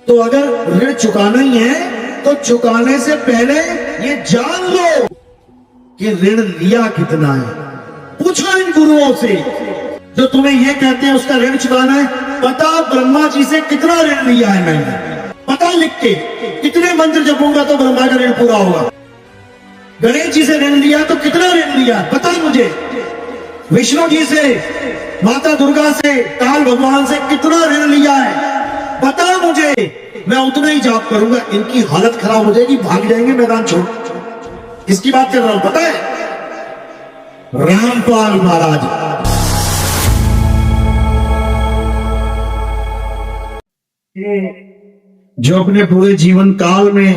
तो अगर ऋण चुकाना ही है तो चुकाने से पहले ये जान लो कि ऋण लिया कितना है। पूछो इन गुरुओं से जो तुम्हें ये कहते हैं उसका ऋण चुकाना है, पता ब्रह्मा जी से कितना ऋण लिया है मैंने, पता लिख के कितने मंत्र जपूंगा तो ब्रह्मा का ऋण पूरा होगा। गणेश जी से ऋण लिया तो कितना ऋण लिया पता मुझे, विष्णु जी से, माता दुर्गा से, काल भगवान से कितना ऋण लिया है पता मुझे। मैं उतना ही जाप करूंगा, इनकी हालत खराब हो जाएगी, भाग जाएंगे मैदान छोड़। किसकी बात कर रहा हूं पता है? रामपाल महाराज। जो अपने पूरे जीवन काल में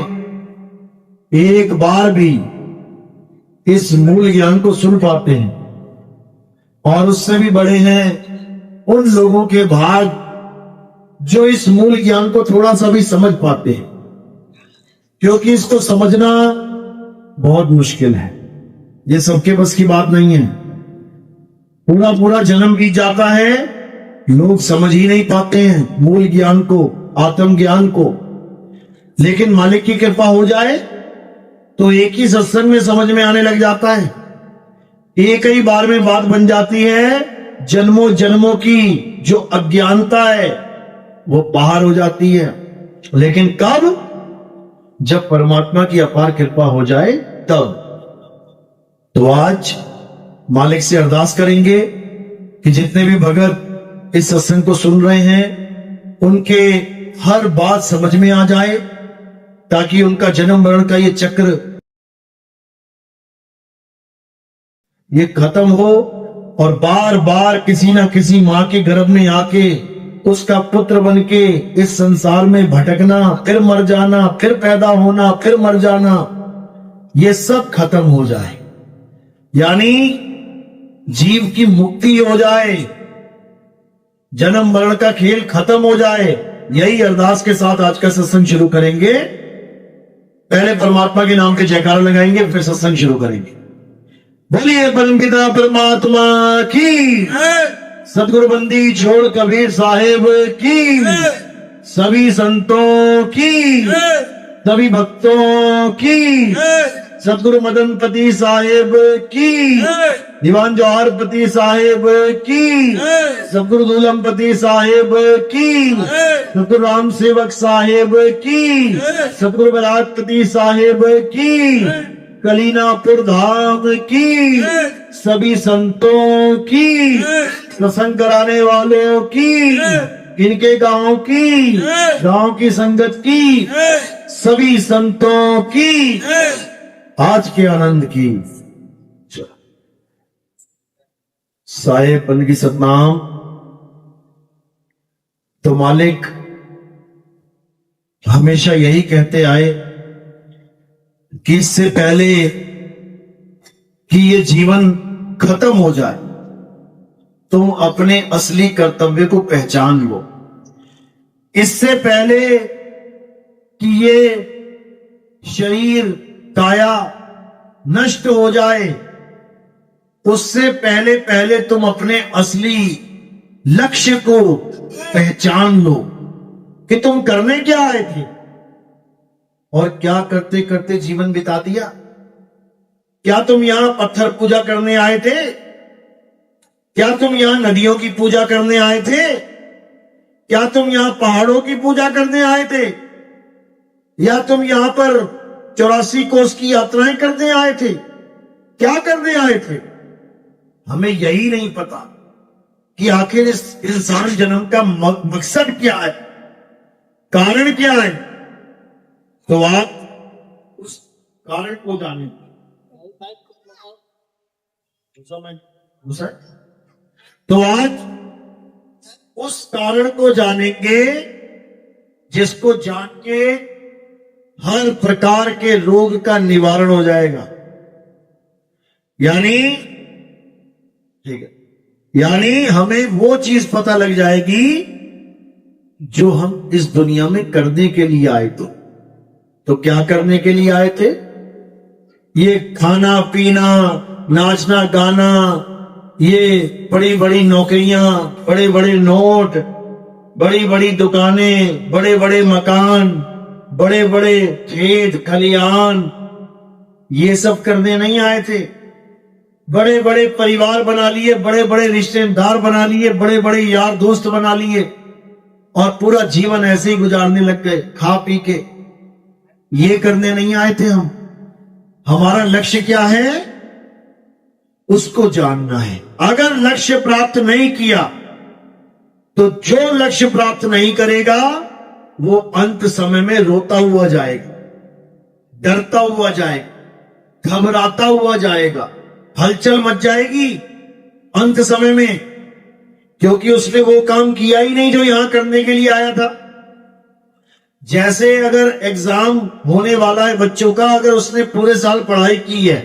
एक बार भी इस मूल ज्ञान को सुन पाते हैं, और उससे भी बड़े हैं उन लोगों के भाग जो इस मूल ज्ञान को थोड़ा सा भी समझ पाते हैं, क्योंकि इसको समझना बहुत मुश्किल है, ये सबके बस की बात नहीं है। पूरा पूरा जन्म बीत जाता है, लोग समझ ही नहीं पाते हैं मूल ज्ञान को, आत्म ज्ञान को। लेकिन मालिक की कृपा हो जाए तो एक ही सत्संग में समझ में आने लग जाता है, एक ही बार में बात बन जाती है। जन्मों जन्मों की जो अज्ञानता है वो बाहर हो जाती है। लेकिन कब? जब परमात्मा की अपार कृपा हो जाए तब। तो आज मालिक से अरदास करेंगे कि जितने भी भगत इस सत्संग को सुन रहे हैं उनके हर बात समझ में आ जाए, ताकि उनका जन्म मरण का ये चक्र ये खत्म हो, और बार बार किसी ना किसी मां के गर्भ में आके उसका पुत्र बन के इस संसार में भटकना, फिर मर जाना, फिर पैदा होना, फिर मर जाना, ये सब खत्म हो जाए, यानी जीव की मुक्ति हो जाए, जन्म मरण का खेल खत्म हो जाए। यही अरदास के साथ आज का सत्संग शुरू करेंगे। पहले परमात्मा के नाम के जयकारा लगाएंगे, फिर सत्संग शुरू करेंगे। बोलिए परमपिता परमात्मा की, सदगुरु बंदी छोड़ कबीर साहेब की, सभी संतों की, सभी भक्तों की, सदगुरु मदनपति साहेब की, दीवान जौहरपति साहेब की, सदगुरु दूलमपति साहेब की, सदगुरु राम सेवक साहेब की, सदगुरु बरातपति साहेब की, कलीनापुर धाम की, सभी संतों की, सत्संग कराने वालों की, इनके गांव की, गांव की संगत की, सभी संतों की, आज के आनंद की। साहेबन की सतनाम। तो मालिक हमेशा यही कहते आए कि इससे पहले कि ये जीवन खत्म हो जाए तुम अपने असली कर्तव्य को पहचान लो। इससे पहले कि ये शरीर काया नष्ट हो जाए, उससे पहले पहले तुम अपने असली लक्ष्य को पहचान लो कि तुम करने क्या आए थे और क्या करते करते जीवन बिता दिया। क्या तुम यहां पत्थर पूजा करने आए थे? क्या तुम यहां नदियों की पूजा करने आए थे? क्या तुम यहां पहाड़ों की पूजा करने आए थे? या तुम यहां पर 84 कोस की यात्राएं करने आए थे? क्या करने आए थे? हमें यही नहीं पता कि आखिर इस इंसान जन्म का मकसद क्या है, कारण क्या है। तो आप उस कारण को जाने, तो आज उस कारण को जानेंगे जिसको जान के हर प्रकार के रोग का निवारण हो जाएगा। यानी ठीक है, यानी हमें वो चीज पता लग जाएगी जो हम इस दुनिया में करने के लिए आए थे। तो क्या करने के लिए आए थे? ये खाना पीना, नाचना गाना, ये बड़ी बड़ी नौकरियां, बड़े बड़े नोट, बड़ी बड़ी दुकानें, बड़े बड़े मकान, बड़े बड़े खेत खलिहान, ये सब करने नहीं आए थे। बड़े बड़े परिवार बना लिए, बड़े बड़े रिश्तेदार बना लिए, बड़े बड़े यार दोस्त बना लिए और पूरा जीवन ऐसे ही गुजारने लग गए खा पी के। ये करने नहीं आए थे हम। हमारा लक्ष्य क्या है, उसको जानना है। अगर लक्ष्य प्राप्त नहीं किया तो जो लक्ष्य प्राप्त नहीं करेगा वो अंत समय में रोता हुआ जाएगा, डरता हुआ जाएगा, घबराता हुआ जाएगा, हलचल मच जाएगी अंत समय में, क्योंकि उसने वो काम किया ही नहीं जो यहां करने के लिए आया था। जैसे अगर एग्जाम होने वाला है बच्चों का, अगर उसने पूरे साल पढ़ाई की है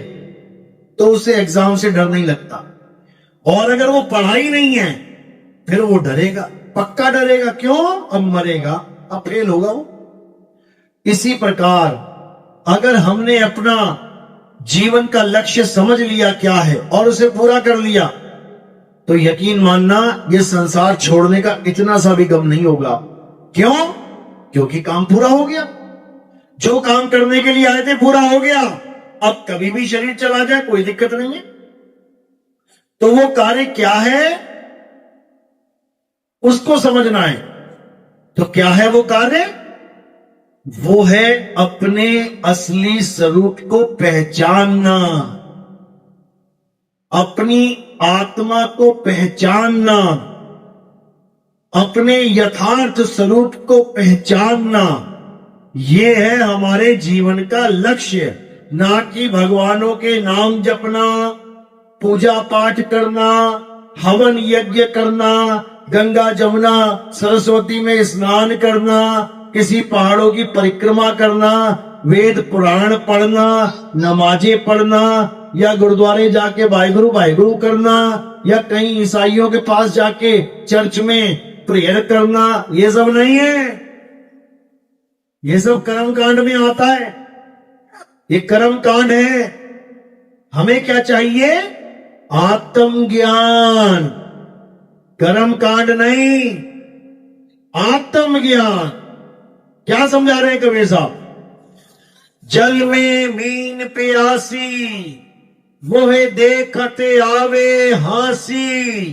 तो उसे एग्जाम से डर नहीं लगता, और अगर वो पढ़ाई नहीं है फिर वो डरेगा, पक्का डरेगा। क्यों? अब मरेगा, अब फेल होगा वो। इसी प्रकार अगर हमने अपना जीवन का लक्ष्य समझ लिया क्या है और उसे पूरा कर लिया तो यकीन मानना ये संसार छोड़ने का इतना सा भी गम नहीं होगा। क्यों? क्योंकि काम पूरा हो गया। जो काम करने के लिए आए थे पूरा हो गया। अब कभी भी शरीर चला जाए कोई दिक्कत नहीं है। तो वो कार्य क्या है उसको समझना है। तो क्या है वो कार्य? वो है अपने असली स्वरूप को पहचानना, अपनी आत्मा को पहचानना, अपने यथार्थ स्वरूप को पहचानना। ये है हमारे जीवन का लक्ष्य, ना कि भगवानों के नाम जपना, पूजा पाठ करना, हवन यज्ञ करना, गंगा जमुना सरस्वती में स्नान करना, किसी पहाड़ों की परिक्रमा करना, वेद पुराण पढ़ना, नमाजें पढ़ना, या गुरुद्वारे जाके वाहिगुरु करना, या कहीं ईसाइयों के पास जाके चर्च में प्रेयर करना। ये सब नहीं है। ये सब कर्म कांड में आता है। ये कर्म कांड है। हमें क्या चाहिए? आत्मज्ञान। कर्म कांड नहीं, आत्मज्ञान। क्या समझा रहे हैं कबीर साहब? जल में मीन प्यासी, वो है देखते आवे हासी,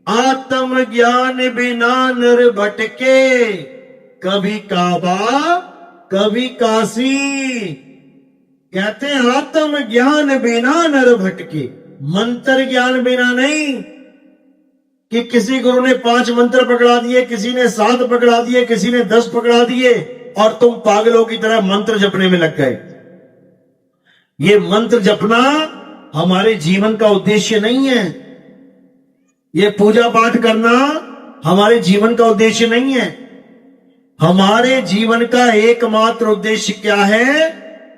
आत्म ज्ञान बिना नर भटके, कभी काबा कभी काशी। कहते हैं आत्म ज्ञान बिना नर भटके, मंत्र ज्ञान बिना नहीं कि किसी गुरु ने 5 मंत्र पकड़ा दिए, किसी ने 7 पकड़ा दिए, किसी ने 10 पकड़ा दिए और तुम पागलों की तरह मंत्र जपने में लग गए। ये मंत्र जपना हमारे जीवन का उद्देश्य नहीं है। ये पूजा पाठ करना हमारे जीवन का उद्देश्य नहीं है। हमारे जीवन का एकमात्र उद्देश्य क्या है?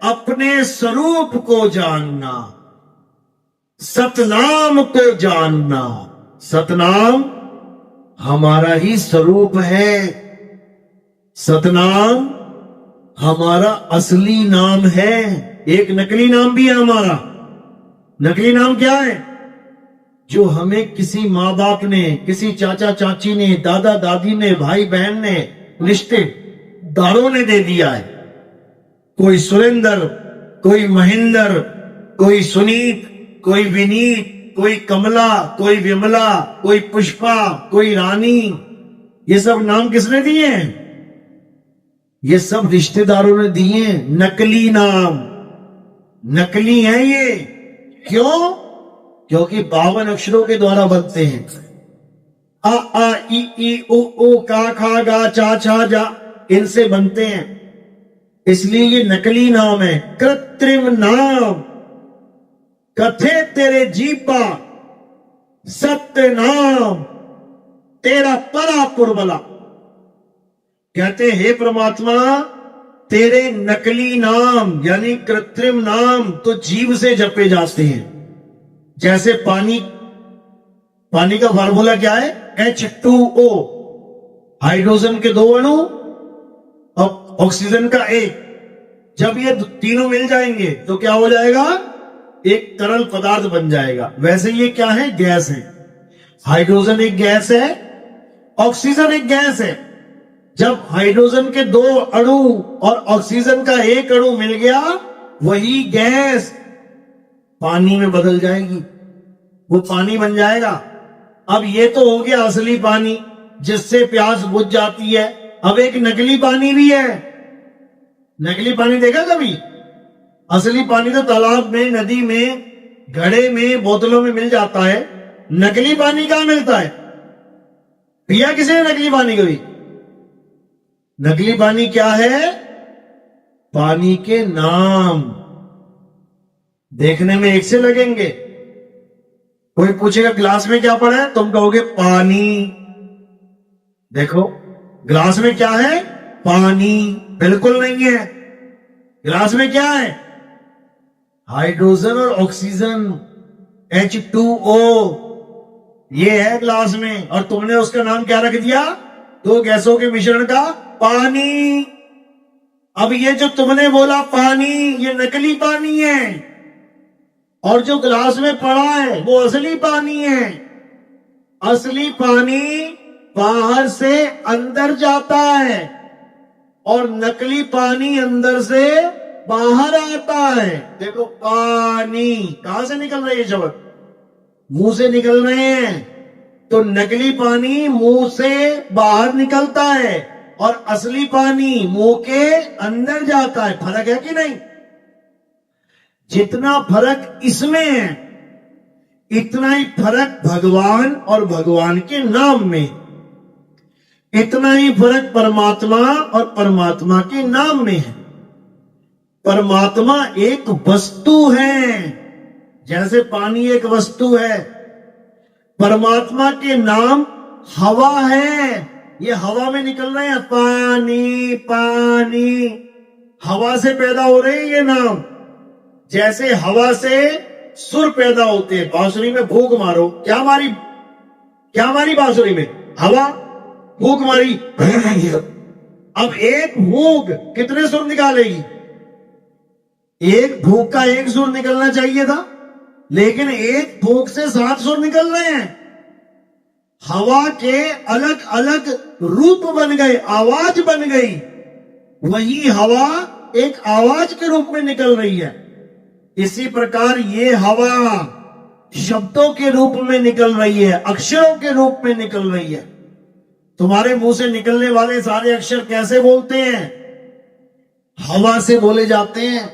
अपने स्वरूप को जानना, सतनाम को जानना। सतनाम हमारा ही स्वरूप है। सतनाम हमारा असली नाम है। एक नकली नाम भी है हमारा। नकली नाम क्या है? जो हमें किसी माँ बाप ने, किसी चाचा चाची ने, दादा दादी ने, भाई बहन ने, रिश्तेदारों ने दे दिया है। कोई सुरेंद्र, कोई महेंद्र, कोई सुनीत, कोई विनीत, कोई कमला, कोई विमला, कोई पुष्पा, कोई रानी। ये सब नाम किसने दिए हैं? ये सब रिश्तेदारों ने दिए हैं। नकली नाम, नकली है ये। क्यों? क्योंकि 52 अक्षरों के द्वारा बनते हैं। आ आ ई उ ओ का खा गा चा छा जा, इनसे बनते हैं। इसलिए ये नकली नाम है, कृत्रिम नाम। कथे तेरे जीपा सत्य नाम, तेरा परा पुरबला। कहते हे परमात्मा, तेरे नकली नाम यानी कृत्रिम नाम तो जीव से जपे जाते हैं। जैसे पानी का फार्मूला क्या है? H2O, हाइड्रोजन के 2 अणु और ऑक्सीजन का 1। जब ये तीनों मिल जाएंगे तो क्या हो जाएगा? एक तरल पदार्थ बन जाएगा। वैसे ये क्या है? गैस है। हाइड्रोजन एक गैस है, ऑक्सीजन एक गैस है। जब हाइड्रोजन के दो अणु और ऑक्सीजन का एक अणु मिल गया, वही गैस पानी में बदल जाएगी, वो पानी बन जाएगा। अब ये तो हो गया असली पानी जिससे प्यास बुझ जाती है। अब एक नकली पानी भी है। नकली पानी देखा कभी? असली पानी तो तालाब में, नदी में, घड़े में, बोतलों में मिल जाता है। नकली पानी कहां मिलता है? पिया किसी ने नकली पानी कभी? नकली पानी क्या है? पानी के नाम देखने में एक से लगेंगे। कोई पूछेगा ग्लास में क्या पड़ा है, तुम कहोगे पानी। देखो ग्लास में क्या है? पानी। बिल्कुल नहीं है। ग्लास में क्या है? हाइड्रोजन और ऑक्सीजन, H2O, ये है ग्लास में। और तुमने उसका नाम क्या रख दिया? दो गैसों के मिश्रण का पानी। अब ये जो तुमने बोला पानी, ये नकली पानी है, और जो ग्लास में पड़ा है वो असली पानी है। असली पानी बाहर से अंदर जाता है और नकली पानी अंदर से बाहर आता है। देखो पानी कहां से निकल रही है शब्द? मुंह से निकल रहे हैं। तो नकली पानी मुंह से बाहर निकलता है और असली पानी मुंह के अंदर जाता है। फर्क है कि नहीं? जितना फर्क इसमें है, इतना ही फर्क भगवान और भगवान के नाम में, इतना ही फर्क परमात्मा और परमात्मा के नाम में है। परमात्मा एक वस्तु है, जैसे पानी एक वस्तु है। परमात्मा के नाम हवा है। ये हवा में निकल रहे हैं, पानी पानी, हवा से पैदा हो रहे हैं ये नाम। जैसे हवा से सुर पैदा होते हैं। बांसुरी में फूंक मारो, क्या मारी बांसुरी में? हवा। फूंक मारी, अब एक फूंक कितने सुर निकालेगी? एक फूंक का एक सुर निकलना चाहिए था, लेकिन एक फूंक से 7 सुर निकल रहे हैं। हवा के अलग अलग रूप बन गए, आवाज बन गई। वही हवा एक आवाज के रूप में निकल रही है। इसी प्रकार ये हवा शब्दों के रूप में निकल रही है, अक्षरों के रूप में निकल रही है। तुम्हारे मुंह से निकलने वाले सारे अक्षर कैसे बोलते हैं? हवा से बोले जाते हैं।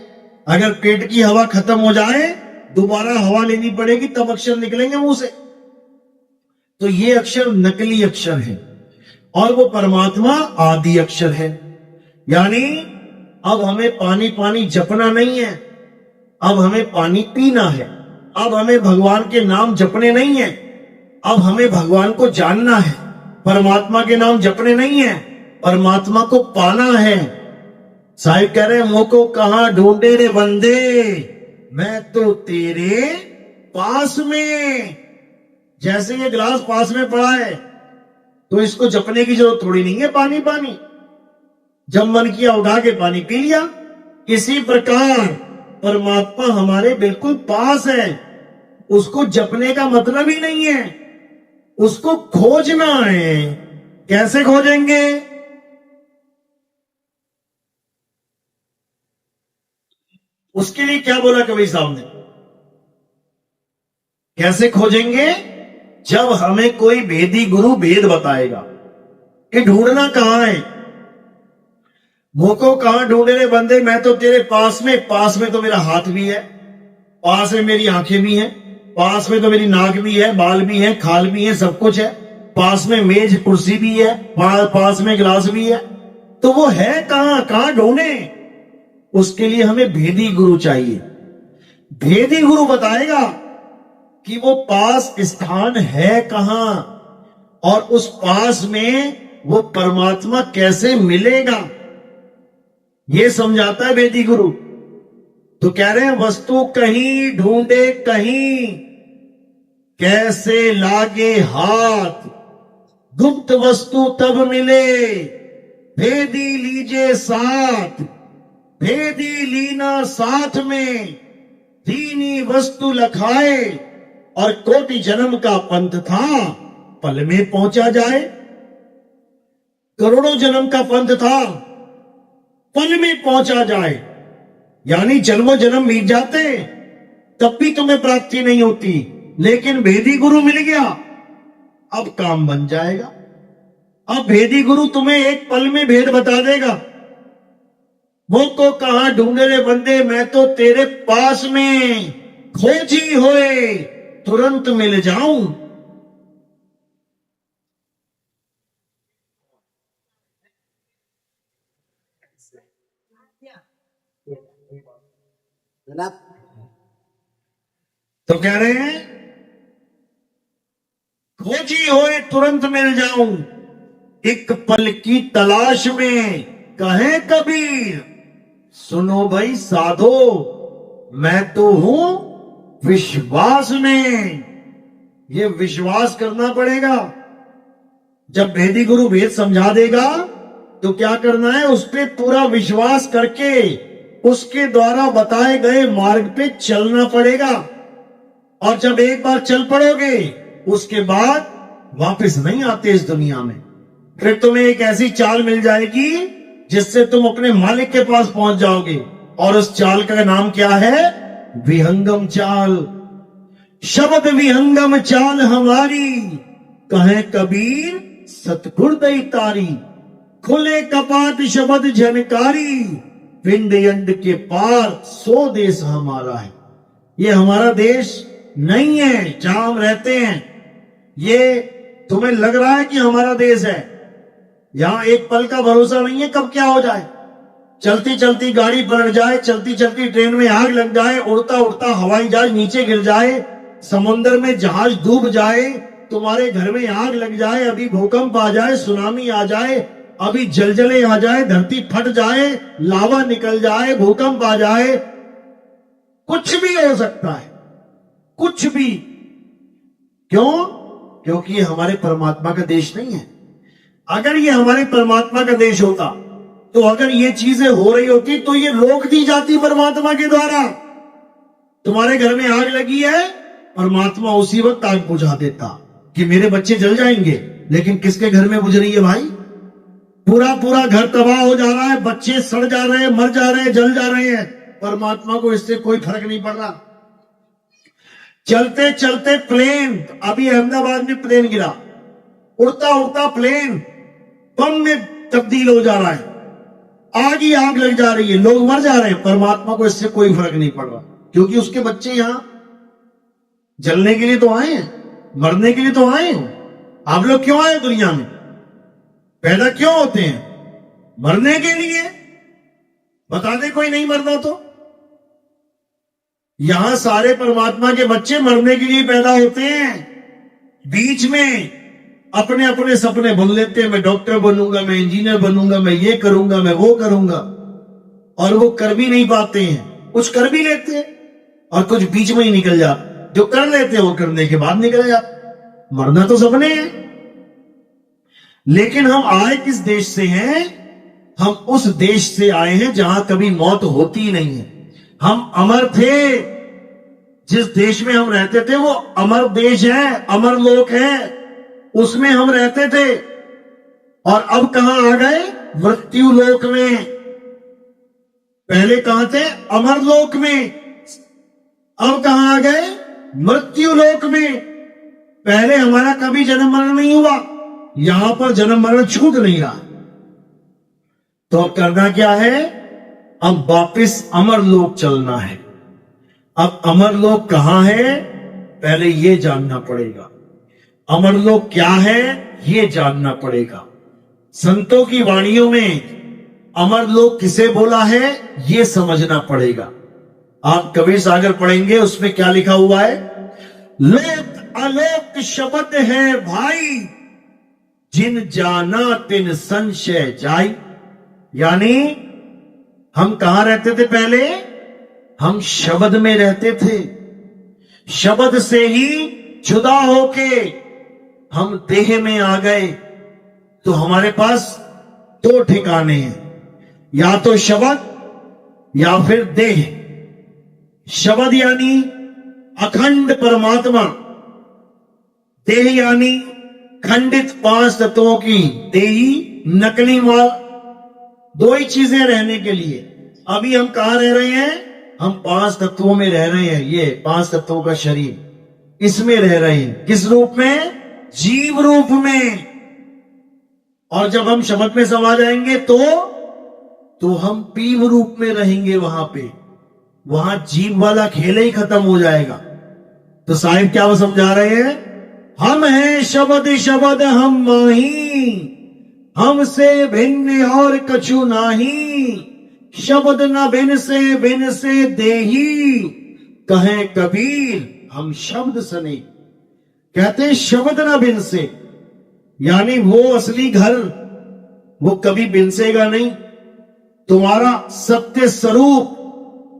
अगर पेट की हवा खत्म हो जाए, दोबारा हवा लेनी पड़ेगी, तब अक्षर निकलेंगे मुंह से। तो ये अक्षर नकली अक्षर है और वो परमात्मा आदि अक्षर है। यानी अब हमें पानी पानी जपना नहीं है, अब हमें पानी पीना है। अब हमें भगवान के नाम जपने नहीं है, अब हमें भगवान को जानना है। परमात्मा के नाम जपने नहीं है, परमात्मा को पाना है। साहिब कह रहे हैं, मोको कहां ढूंढे रे बंदे, मैं तो तेरे पास में। जैसे ये गिलास पास में पड़ा है, तो इसको जपने की जरूरत थोड़ी नहीं है। पानी पानी जब मन किया उठा के पानी पी लिया। इसी प्रकार परमात्मा हमारे बिल्कुल पास है। उसको जपने का मतलब ही नहीं है, उसको खोजना है। कैसे खोजेंगे? उसके लिए क्या बोला कबीर साहब ने? कैसे खोजेंगे? जब हमें कोई वेदी गुरु वेद बताएगा कि ढूंढना कहां है। मोको कहां ढूंढे रे बंदे, मैं तो तेरे पास में। पास में तो मेरा हाथ भी है, पास में मेरी आंखें भी हैं, पास में तो मेरी नाक भी है, बाल भी है, खाल भी है, सब कुछ है। पास में मेज कुर्सी भी है, पास में गिलास भी है। तो वो है कहां? कहां ढूंढे? उसके लिए हमें भेदी गुरु चाहिए। भेदी गुरु बताएगा कि वो पास स्थान है कहां, और उस पास में वो परमात्मा कैसे मिलेगा, ये समझाता है वेदी गुरु। तो कह रहे हैं, वस्तु कहीं ढूंढे कहीं, कैसे लागे हाथ, गुप्त वस्तु तब मिले, भेदी लीजे साथ, भेदी लीना साथ में, दीनी वस्तु लखाए, और कोटि जन्म का पंथ था, पल में पहुंचा जाए। करोड़ों जन्म का पंथ था, पल में पहुंचा जाए, यानी जन्मों जन्म बीत जाते तब भी तुम्हें प्राप्ति नहीं होती, लेकिन भेदी गुरु मिल गया, अब काम बन जाएगा। अब भेदी गुरु तुम्हें एक पल में भेद बता देगा। वो को कहां ढूंढे रे बंदे, मैं तो तेरे पास में, खोजी होए तुरंत मिल जाऊं। तो कह रहे हैं खोजी होए तुरंत मिल जाऊं, एक पल की तलाश में कहे कबीर, सुनो भाई साधो मैं तो हूं विश्वास में। ये विश्वास करना पड़ेगा। जब भेदी गुरु भेद समझा देगा तो क्या करना है, उस पर पूरा विश्वास करके उसके द्वारा बताए गए मार्ग पे चलना पड़ेगा। और जब एक बार चल पड़ोगे उसके बाद वापस नहीं आते इस दुनिया में। फिर तुम्हें एक ऐसी चाल मिल जाएगी जिससे तुम अपने मालिक के पास पहुंच जाओगे, और उस चाल का नाम क्या है, विहंगम चाल। शब्द विहंगम चाल हमारी, कहे कबीर सतगुर दई तारी, खुले कपाट शब्द झनकारी, पिंड यंड के पार सो देश हमारा है। ये हमारा देश नहीं है जहां हम रहते हैं। ये तुम्हें लग रहा है कि हमारा देश है, यहां एक पल का भरोसा नहीं है कब क्या हो जाए। चलती चलती गाड़ी पलट जाए, चलती चलती ट्रेन में आग लग जाए, उड़ता उड़ता हवाई जहाज नीचे गिर जाए, समुद्र में जहाज डूब जाए, तुम्हारे घर में आग लग जाए, अभी भूकंप आ जाए, सुनामी आ जाए, अभी जलजले आ जाए, धरती फट जाए, लावा निकल जाए, भूकंप आ जाए, कुछ भी हो सकता है, कुछ भी। क्यों? क्योंकि ये हमारे परमात्मा का देश नहीं है। अगर ये हमारे परमात्मा का देश होता, तो अगर ये चीजें हो रही होती तो ये रोक दी जाती परमात्मा के द्वारा। तुम्हारे घर में आग लगी है, परमात्मा उसी वक्त आग बुझा देता कि मेरे बच्चे जल जाएंगे, लेकिन किसके घर में बुझ रही है भाई? पूरा पूरा घर तबाह हो जा रहा है, बच्चे सड़ जा रहे हैं, मर जा रहे हैं, जल जा रहे हैं, परमात्मा को इससे कोई फर्क नहीं पड़ रहा। चलते चलते प्लेन, अभी अहमदाबाद में प्लेन गिरा, उड़ता उड़ता प्लेन बम में तब्दील हो जा रहा है, आग ही आग लग जा रही है, लोग मर जा रहे हैं, परमात्मा को इससे कोई फर्क नहीं पड़ रहा, क्योंकि उसके बच्चे यहां जलने के लिए तो आए हैं, मरने के लिए तो आए हैं। आप लोग क्यों आए दुनिया में? पैदा क्यों होते हैं? मरने के लिए। बता दे कोई नहीं मरना तो। यहां सारे परमात्मा के बच्चे मरने के लिए पैदा होते हैं। बीच में अपने अपने सपने बुन लेते हैं, मैं डॉक्टर बनूंगा, मैं इंजीनियर बनूंगा, मैं ये करूंगा, मैं वो करूंगा, और वो कर भी नहीं पाते हैं। कुछ कर भी लेते हैं और कुछ बीच में ही निकल जाते। जो कर लेते हैं वो करने के बाद निकल जाते। मरना तो सबने है, लेकिन हम आए किस देश से हैं? हम उस देश से आए हैं जहां कभी मौत होती नहीं है। हम अमर थे। जिस देश में हम रहते थे वो अमर देश है, अमर लोक है, उसमें हम रहते थे। और अब कहां आ गए? मृत्यु लोक में। पहले कहां थे? अमर लोक में। अब कहां आ गए? मृत्यु लोक में। पहले हमारा कभी जन्म मरण नहीं हुआ, यहां पर जन्म मरण छूट नहीं रहा। तो अब करना क्या है? अब वापिस अमर लोक चलना है। अब अमर लोक कहां है? पहले ये जानना पड़ेगा। अमर लोक क्या है ये जानना पड़ेगा। संतों की वाणियों में अमर लोक किसे बोला है ये समझना पड़ेगा। आप कबीर सागर पढ़ेंगे, उसमें क्या लिखा हुआ है? लोक अलोक शब्द है भाई, जिन जाना तिन संशय जाई। यानी हम कहां रहते थे? पहले हम शब्द में रहते थे। शब्द से ही जुदा होके हम देह में आ गए। तो हमारे पास दो ठिकाने हैं, या तो शब्द या फिर देह। शब्द यानी अखंड परमात्मा, देह यानी खंडित पांच तत्वों की देही, नकली माल, दो ही चीजें रहने के लिए। अभी हम कहां रह रहे हैं? हम पांच तत्वों में रह रहे हैं। ये पांच तत्वों का शरीर, इसमें रह रहे हैं। किस रूप में? जीव रूप में। और जब हम शब्द में समा जाएंगे तो हम पीव रूप में रहेंगे। वहां पे, वहां जीव वाला खेल ही खत्म हो जाएगा। तो साहिब क्या वो समझा रहे हैं? हम हैं शब्द, शब्द हम माही, हमसे भिन्न और कछु नाही, शब्द न बिन से देही, कहे कबीर हम शब्द सने। कहते हैं शब्द न बिन से, यानी वो असली घर वो कभी बिनसेगा नहीं। तुम्हारा सत्य स्वरूप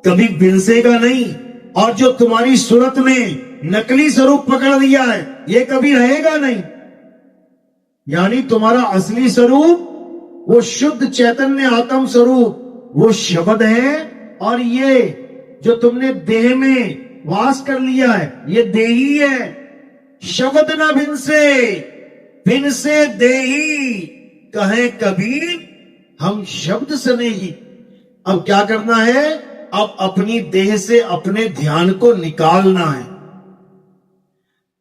कभी बिनसेगा नहीं। और जो तुम्हारी सूरत में नकली स्वरूप पकड़ लिया है, ये कभी रहेगा नहीं। यानी तुम्हारा असली स्वरूप वो शुद्ध चैतन्य आत्म स्वरूप वो शब्द है। और ये जो तुमने देह में वास कर लिया है, ये देही है। शब्द ना भिन से देही, कहे कबीर हम शब्द सने ही। अब क्या करना है? अब अपनी देह से अपने ध्यान को निकालना है।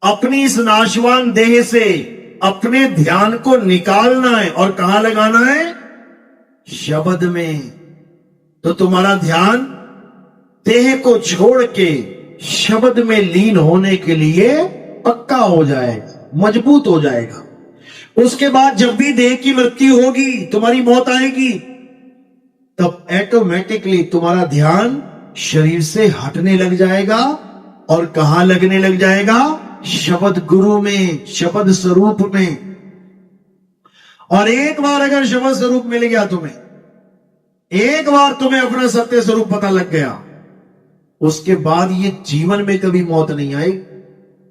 अपनी इस नाशवान देह से अपने ध्यान को निकालना है। और कहां लगाना है? शब्द में। तो तुम्हारा ध्यान देह को छोड़ के शब्द में लीन होने के लिए पक्का हो जाएगा, मजबूत हो जाएगा। उसके बाद जब भी देह की मृत्यु होगी, तुम्हारी मौत आएगी, तब ऑटोमेटिकली तुम्हारा ध्यान शरीर से हटने लग जाएगा। और कहां लगने लग जाएगा? शब्द गुरु में, शब्द स्वरूप में। और एक बार अगर शब्द स्वरूप मिल गया तुम्हें, एक बार तुम्हें अपना सत्य स्वरूप पता लग गया, उसके बाद ये जीवन में कभी मौत नहीं आएगी।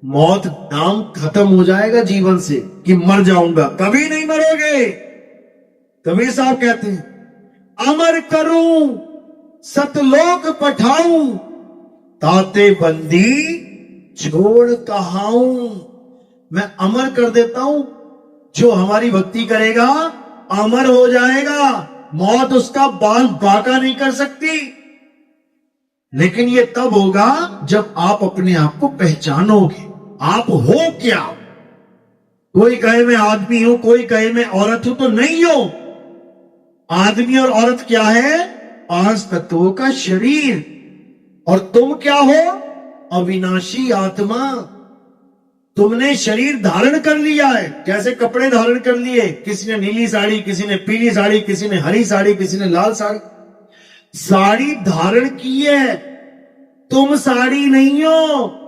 मौत नाम खत्म हो जाएगा जीवन से कि मर जाऊंगा। कभी नहीं मरोगे। कबीर साहब कहते हैं, अमर करूं सतलोक पठाऊं, ताते बंदी छोड़ कहाऊं। मैं अमर कर देता हूं। जो हमारी भक्ति करेगा अमर हो जाएगा। मौत उसका बाल बांका नहीं कर सकती। लेकिन ये तब होगा जब आप अपने आप को पहचानोगे। आप हो क्या? कोई कहे मैं आदमी हूं, कोई कहे मैं औरत हूं, तो नहीं हो। आदमी और औरत क्या है? पांच तत्वों का शरीर। और तुम क्या हो? अविनाशी आत्मा। तुमने शरीर धारण कर लिया है। कैसे कपड़े धारण कर लिए? किसी ने नीली साड़ी, किसी ने पीली साड़ी, किसी ने हरी साड़ी, किसी ने लाल साड़ी। साड़ी धारण की है, तुम साड़ी नहीं हो।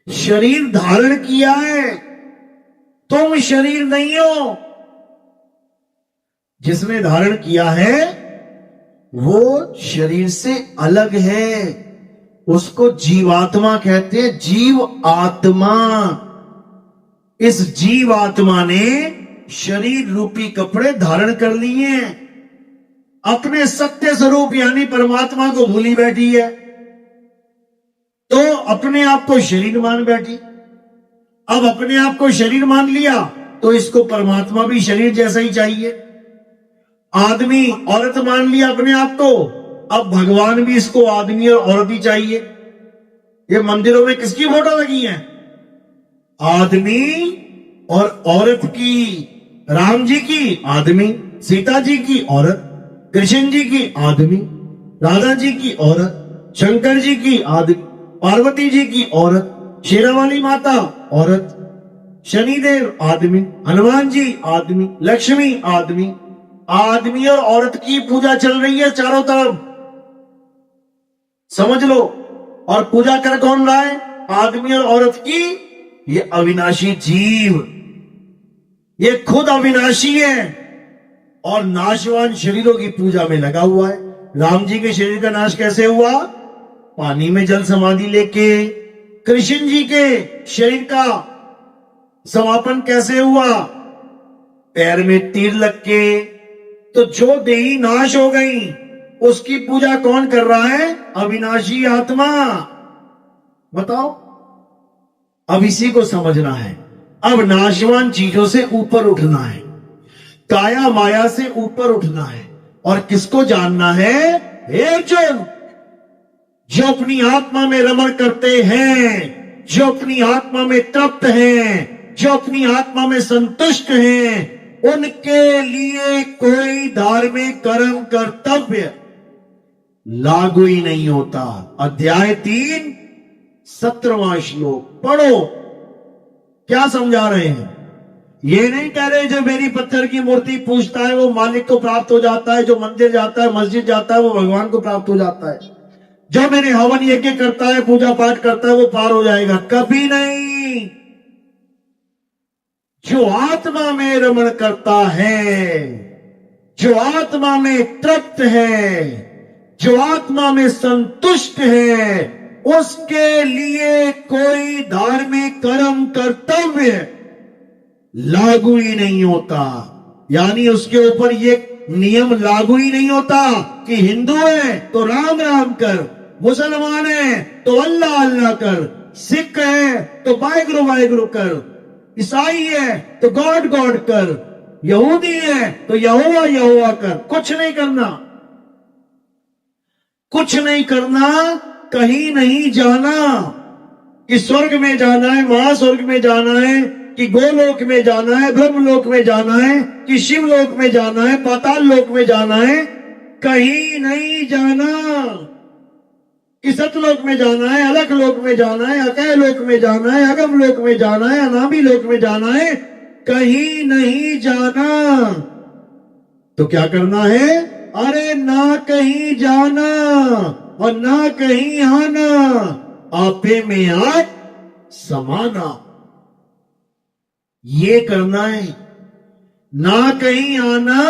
शरीर धारण किया है, तुम शरीर नहीं हो। जिसने धारण किया है वो शरीर से अलग है। उसको जीवात्मा कहते हैं। जीव आत्मा। इस जीव आत्मा ने शरीर रूपी कपड़े धारण कर लिए हैं। अपने सत्य स्वरूप यानी परमात्मा को भूली बैठी है, तो अपने आप को शरीर मान बैठी। अब अपने आप को शरीर मान लिया तो इसको परमात्मा भी शरीर जैसा ही चाहिए। आदमी औरत मान लिया अपने आप को, अब भगवान भी इसको आदमी और औरत ही चाहिए। ये मंदिरों में किसकी फोटो लगी है? आदमी और औरत की। राम जी की आदमी, सीता जी की औरत, कृष्ण जी की आदमी, राधा जी की औरत, शंकर जी की आदमी, पार्वती जी की औरत, शेरावाली माता औरत, शनिदेव आदमी, हनुमान जी आदमी, लक्ष्मी आदमी। आदमी और औरत की पूजा चल रही है चारों तरफ, समझ लो। और पूजा कर कौन रहा है? आदमी और औरत की। ये अविनाशी जीव, ये खुद अविनाशी है और नाशवान शरीरों की पूजा में लगा हुआ है। राम जी के शरीर का नाश कैसे हुआ? पानी में जल समाधि लेके। कृष्ण जी के शरीर का समापन कैसे हुआ? पैर में तीर लग के। तो जो देही नाश हो गई उसकी पूजा कौन कर रहा है? अविनाशी आत्मा। बताओ। अब इसी को समझना है। अब नाशवान चीजों से ऊपर उठना है, काया माया से ऊपर उठना है। और किसको जानना है? हे अर्जुन, जो अपनी आत्मा में रमण करते हैं, जो अपनी आत्मा में तृप्त हैं, जो अपनी आत्मा में संतुष्ट हैं, उनके लिए कोई धार्मिक कर्म कर्तव्य लागू ही नहीं होता। अध्याय 3 17वां श्लोक पढ़ो, क्या समझा रहे हैं? ये नहीं कह रहे जो मेरी पत्थर की मूर्ति पूजता है वो मालिक को प्राप्त हो जाता है, जो मंदिर जाता है, मस्जिद जाता है, वो भगवान को प्राप्त हो जाता है, जो मेरे हवन यज्ञ करता है, पूजा पाठ करता है, वो पार हो जाएगा। कभी नहीं। जो आत्मा में रमण करता है, जो आत्मा में तृप्त है, जो आत्मा में संतुष्ट है, उसके लिए कोई धार्मिक कर्म कर्तव्य लागू ही नहीं होता। यानी उसके ऊपर ये नियम लागू ही नहीं होता कि हिंदू है तो राम राम कर, मुसलमान है तो अल्लाह अल्लाह कर, सिख है तो वाहिगुरु कर, ईसाई है तो गॉड गॉड कर, यहूदी है तो यहोवा यहोवा कर। कुछ नहीं करना, कुछ नहीं करना। कहीं नहीं जाना कि स्वर्ग में जाना है, महास्वर्ग में जाना है, कि गोलोक में जाना है, ब्रह्मलोक में जाना है, कि शिवलोक में जाना है, पाताल लोक में जाना है। कहीं नहीं जाना कि सतलोक में जाना है, अलख लोक में जाना है, अकय लोक में जाना है, अगम लोक में जाना है, अनामी लोक में जाना है। कहीं नहीं जाना। तो क्या करना है? अरे ना कहीं जाना और ना कहीं आना, आपे में आप समाना, ये करना है। ना कहीं आना,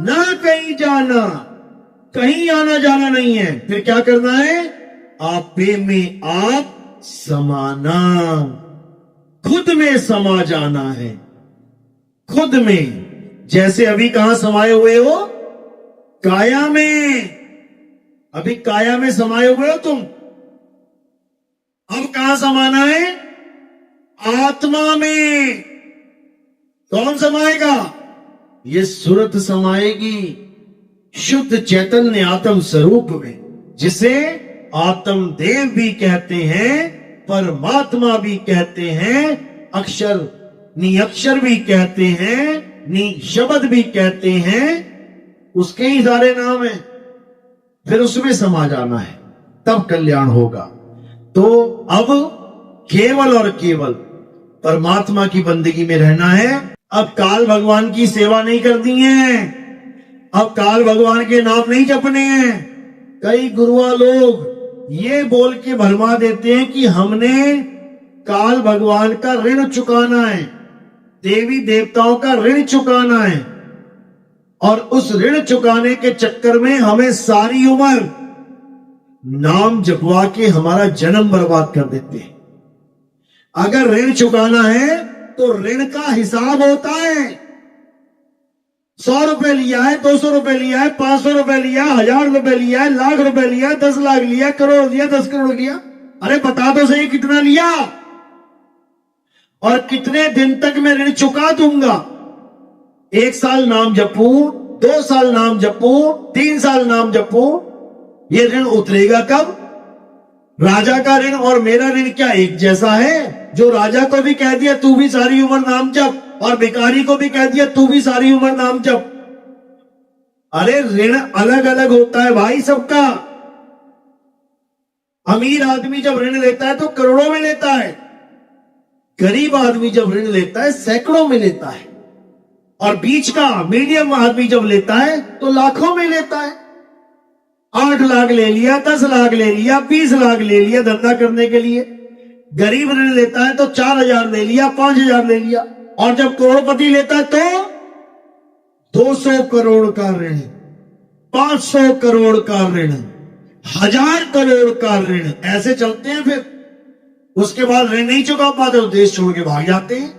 ना कहीं जाना। कहीं आना जाना नहीं है। फिर क्या करना है? आपे में आप समाना, खुद में समा जाना है। खुद में। जैसे अभी कहां समाये हुए हो? काया में। अभी काया में समाये हुए हो तुम। अब कहां समाना है? आत्मा में। कौन समाएगा? ये सुरत समाएगी शुद्ध चैतन्य आत्म स्वरूप में, जिसे आत्म देव भी कहते हैं, परमात्मा भी कहते हैं, अक्षर निअक्षर भी कहते हैं, निशब्द भी कहते हैं। उसके ही सारे नाम हैं। फिर उसमें समा जाना है, तब कल्याण होगा। तो अब केवल और केवल परमात्मा की बंदगी में रहना है। अब काल भगवान की सेवा नहीं करनी है। अब काल भगवान के नाम नहीं जपने हैं। कई गुरुआ लोग ये बोल के भरमा देते हैं कि हमने काल भगवान का ऋण चुकाना है, देवी देवताओं का ऋण चुकाना है, और उस ऋण चुकाने के चक्कर में हमें सारी उम्र नाम जपवा के हमारा जन्म बर्बाद कर देते हैं। अगर ऋण चुकाना है तो ऋण का हिसाब होता है। 100 रुपए लिया है, 200 रुपए लिया है, 500 रुपए लिया, 1000 रुपए लिया है, लाख रुपए लिया, 10 लाख लिया, करोड़ लिया, 10 करोड़ लिया। अरे बता दो सही कितना लिया और कितने दिन तक मैं ऋण चुका दूंगा। 1 साल नाम जपू, 2 साल नाम जपू, 3 साल नाम जपू, ये ऋण उतरेगा कब? राजा का ऋण और मेरा ऋण क्या एक जैसा है? जो राजा को भी कह दिया तू भी सारी उम्र नाम जप, और भिखारी को भी कह दिया तू भी सारी उम्र नाम जप। अरे ऋण अलग अलग होता है भाई सबका। अमीर आदमी जब ऋण लेता है तो करोड़ों में लेता है, गरीब आदमी जब ऋण लेता है सैकड़ों में लेता है, और बीच का मीडियम आदमी जब लेता है तो लाखों में लेता है। 8 लाख ले लिया, 10 लाख ले लिया, 20 लाख ले लिया धंधा करने के लिए। गरीब ऋण लेता है तो 4000 ले लिया, 5000 ले लिया, और जब करोड़पति लेता है तो 200 करोड़ का ऋण, 500 करोड़ का ऋण, 1000 करोड़ का ऋण, ऐसे चलते हैं। फिर उसके बाद ऋण नहीं चुका पाते तो देश छोड़ के भाग जाते हैं।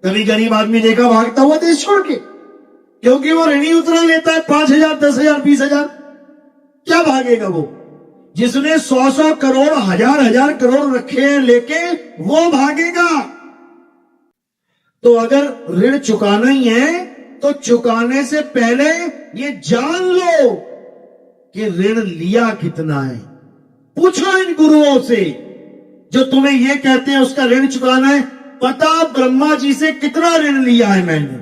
कभी गरीब आदमी देखा भागता हुआ देश छोड़ के, क्योंकि वो ऋण ही उतना लेता है, 5000, 10000, 20000। क्या भागेगा वो? जिसने 100 करोड़, 1000 करोड़ रखे हैं लेके, वो भागेगा। तो अगर ऋण चुकाना ही है तो चुकाने से पहले ये जान लो कि ऋण लिया कितना है। पूछो इन गुरुओं से जो तुम्हें ये कहते हैं उसका ऋण चुकाना है, पता ब्रह्मा जी से कितना ऋण लिया है मैंने,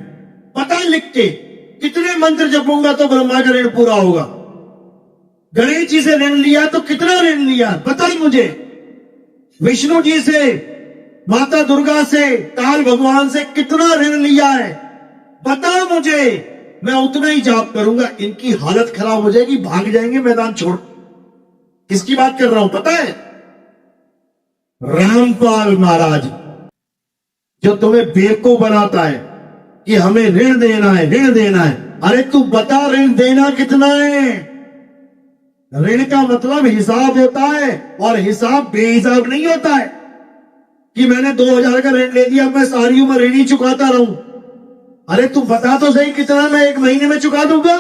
पता लिख के कितने मंत्र जपूंगा तो ब्रह्मा का ऋण पूरा होगा। गणेश जी से ऋण लिया तो कितना ऋण लिया पता ही मुझे, विष्णु जी से, माता दुर्गा से, काल भगवान से कितना ऋण लिया है पता मुझे। मैं उतना ही जाप करूंगा, इनकी हालत खराब हो जाएगी, भाग जाएंगे मैदान छोड़। किसकी बात कर रहा हूं पता है? रामपाल महाराज, जो तुम्हें बेवकूफ बनाता है कि हमें ऋण देना है, ऋण देना है। अरे तू बता ऋण देना कितना है? ऋण का मतलब हिसाब होता है, और हिसाब बेहिसाब नहीं होता है कि मैंने 2000 का ऋण ले दिया, मैं सारी उम्र ऋण ही चुकाता रहूं। अरे तू बता तो सही कितना मैं 1 महीने में चुका दूंगा।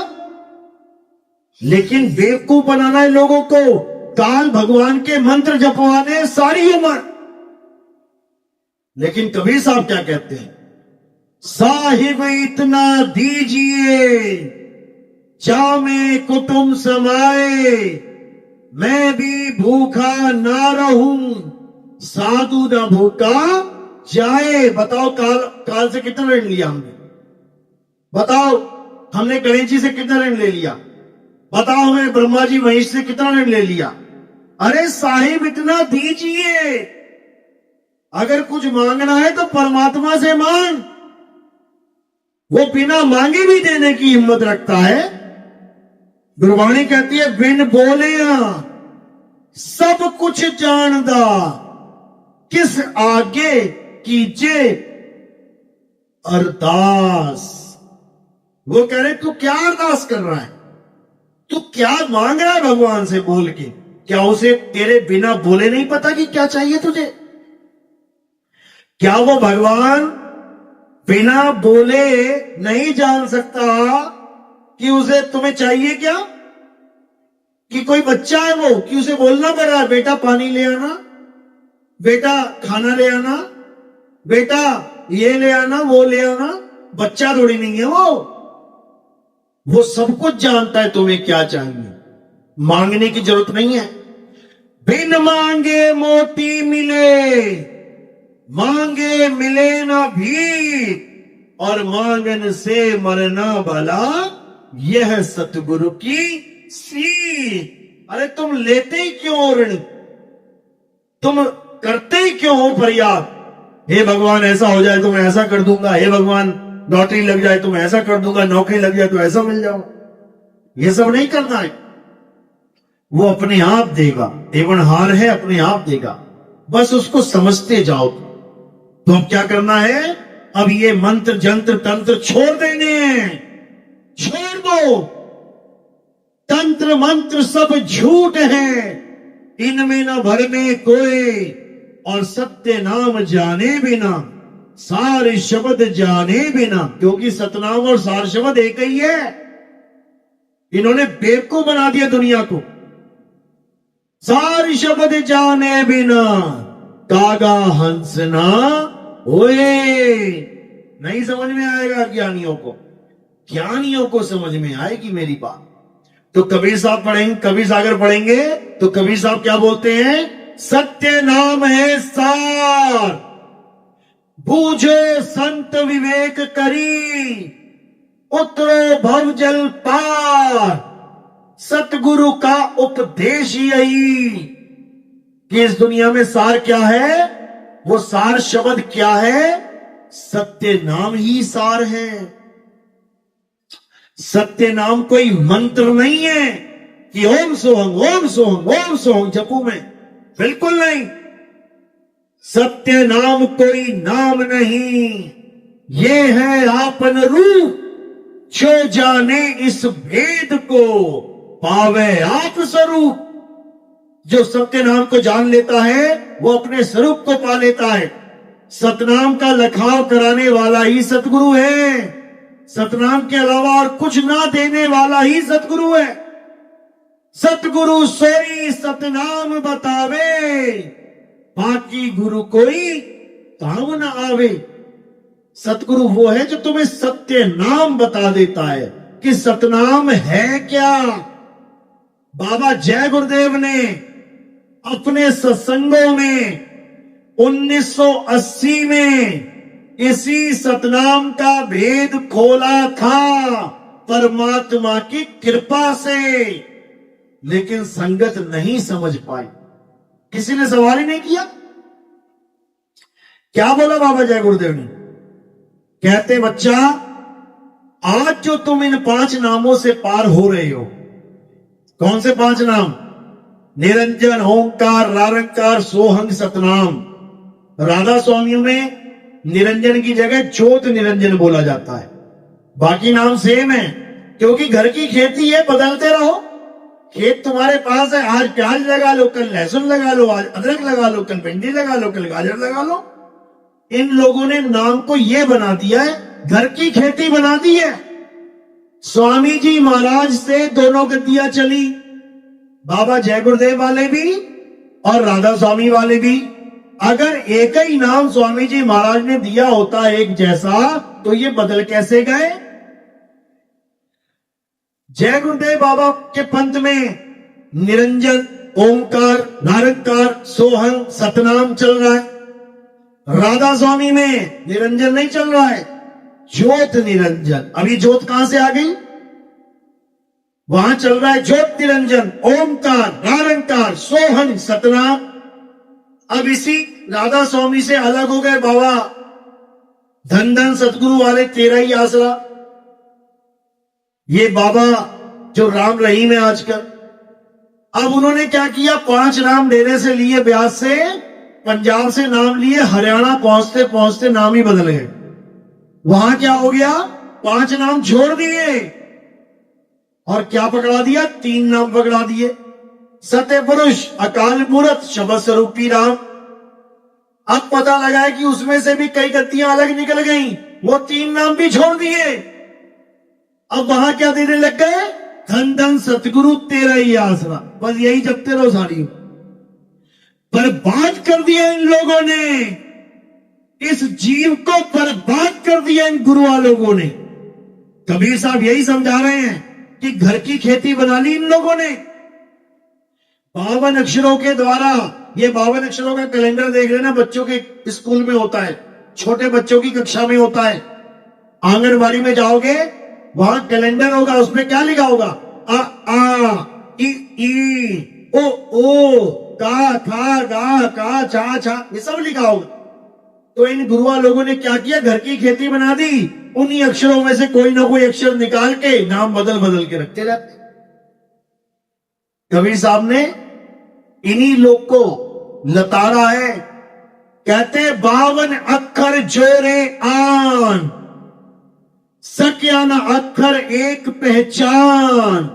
लेकिन बेवकूफ बनाना है लोगों को, काल भगवान के मंत्र जपवाने सारी उम्र। लेकिन कबीर साहब क्या कहते हैं? साहिब इतना दीजिए जामे कुटुंब समाए, मैं भी भूखा ना रहूं, साधु न भूखा जाए। बताओ काल से कितना ऋण लिया हमने? बताओ हमने गणेश जी से कितना ऋण ले लिया? बताओ हमें ब्रह्मा जी महेश से कितना ऋण ले लिया? अरे साहिब इतना दीजिए। अगर कुछ मांगना है तो परमात्मा से मांग, वो बिना मांगे भी देने की हिम्मत रखता है। गुरबाणी कहती है बिन बोले सब कुछ जानदा, किस आगे कीजे अरदास। वो कह रहे तू क्या अरदास कर रहा है, तू क्या मांग रहा है भगवान से बोल के? क्या उसे तेरे बिना बोले नहीं पता कि क्या चाहिए तुझे? क्या वो भगवान बिना बोले नहीं जान सकता कि उसे तुम्हें चाहिए क्या? कि कोई बच्चा है वो कि उसे बोलना पड़ रहा है बेटा पानी ले आना, बेटा खाना ले आना, बेटा ये ले आना, वो ले आना। बच्चा थोड़ी नहीं है वो सब कुछ जानता है तुम्हें क्या चाहिए। मांगने की जरूरत नहीं है। बिन मांगे मोती मिले, मांगे मिले ना भी, और मांगन से मरना भला, यह सतगुरु की सीख। अरे तुम लेते ही क्यों ऋण, तुम करते ही क्यों हो फरियाद? हे भगवान ऐसा हो जाए तो मैं ऐसा कर दूंगा, हे भगवान लॉटरी लग जाए तो मैं ऐसा कर दूंगा, नौकरी लग जाए तो ऐसा मिल जाओ। ये सब नहीं करना है। वो अपने आप देगा, देवनहार है, अपने आप देगा, बस उसको समझते जाओ। तो अब क्या करना है? अब ये मंत्र जंत्र तंत्र छोड़ देने हैं, छोड़ दो। तंत्र मंत्र सब झूठ है, इनमें न भरने कोई, और सत्य नाम जाने बिना सार शब्द जाने बिना। क्योंकि सतनाम और सार शब्द एक ही है। इन्होंने बेवकूफ बना दिया दुनिया को। सार शब्द जाने बिना कागा हंसना ओए। नहीं समझ में आएगा ज्ञानियों को, ज्ञानियों को समझ में आएगी मेरी बात। तो कबीर साहब पढ़ेंगे, कबीर सागर पढ़ेंगे तो कबीर साहब क्या बोलते हैं? सत्य नाम है सार, बूझो संत विवेक करी, उतरो भव जल पार। सतगुरु का उपदेश यही कि इस दुनिया में सार क्या है, वो सार शब्द क्या है? सत्य नाम ही सार है। सत्य नाम कोई मंत्र नहीं है कि ओम सोहम ओम सोहम ओम सोहम जपू में, बिल्कुल नहीं। सत्य नाम कोई नाम नहीं, ये है आपन रूप, जो जाने इस भेद को पावे आप स्वरूप। जो सत्य नाम को जान लेता है वो अपने स्वरूप को पा लेता है। सतनाम का लखाव कराने वाला ही सतगुरु है। सतनाम के अलावा और कुछ ना देने वाला ही सतगुरु है। सतगुरु सोई सतनाम बतावे, बाकी गुरु कोई काम न आवे। सतगुरु वो है जो तुम्हें सत्य नाम बता देता है कि सतनाम है क्या। बाबा जय गुरुदेव ने अपने सत्संगों में 1980 में इसी सतनाम का भेद खोला था परमात्मा की कृपा से, लेकिन संगत नहीं समझ पाई, किसी ने सवाल ही नहीं किया। क्या बोला बाबा जय गुरुदेव ने? कहते बच्चा, आज जो तुम इन 5 नामों से पार हो रहे हो, कौन से 5 नाम? निरंजन, ओंकार, निरंकार, सोहंग, सतनाम। राधा स्वामियों में निरंजन की जगह ज्योत निरंजन बोला जाता है, बाकी नाम सेम है, क्योंकि घर की खेती है, बदलते रहो। खेत तुम्हारे पास है, आज प्याज लगा लो, कल लहसुन लगा लो, आज अदरक लगा लो, कल भिंडी लगा लो, कल गाजर लगा लो। इन लोगों ने नाम को यह बना दिया है, घर की खेती बना दी है। स्वामी जी महाराज से दोनों गद्दियां चली, बाबा जय गुरुदेव वाले भी और राधा स्वामी वाले भी। अगर एक ही नाम स्वामी जी महाराज ने दिया होता एक जैसा, तो ये बदल कैसे गए? जय गुरुदेव बाबा के पंथ में निरंजन, ओंकार, निरंकार, सोहंग, सतनाम चल रहा है। राधा स्वामी में निरंजन नहीं चल रहा है, ज्योत निरंजन। अभी ज्योत कहां से आ गई? वहां चल रहा है ज्योत निरंजन, ओंकार, निरंकार, सोहंग, सतनाम। अब इसी राधा स्वामी से अलग हो गए बाबा धन धन सतगुरु वाले, तेरा ही आसरा। ये बाबा जो राम रहीम है आजकल, अब उन्होंने क्या किया? 5 नाम डेरे से लिए, ब्यास से, पंजाब से नाम लिए, हरियाणा पहुंचते पहुंचते नाम ही बदल गए। वहां क्या हो गया? 5 नाम छोड़ दिए और क्या पकड़ा दिया? 3 नाम पकड़ा दिए, सत्य पुरुष, अकाल मूर्त, शब्द स्वरूपी राम। अब पता लगा है कि उसमें से भी कई गतियां अलग निकल गई, वो 3 नाम भी छोड़ दिए। अब वहां क्या देने लग गए? धन धन सतगुरु तेरा ही आसरा, बस यही जपते रहो सारी। बर्बाद कर दिया इन लोगों ने, इस जीव को बर्बाद कर दिया इन गुरुआ लोगों ने। कबीर साहब यही समझा रहे हैं कि घर की खेती बना ली इन लोगों ने 52 अक्षरों के द्वारा। ये 52 अक्षरों का कैलेंडर देख रहे ना, बच्चों के स्कूल में होता है, छोटे बच्चों की कक्षा में होता है। आंगनबाड़ी में जाओगे, वहां कैलेंडर होगा, उसमें क्या लिखा होगा? आ आ ई ओ का था गा का चा छा, ये सब लिखा होगा। तो इन गुरुआ लोगों ने क्या किया? घर की खेती बना दी, उन्हीं अक्षरों में से कोई ना कोई अक्षर निकाल के नाम बदल बदल के रखते रहते। कबीर साहब ने इन्हीं लोग को लताड़ा है, कहते 52 अक्षर जोरे आन, सक्या न अक्षर एक पहचान,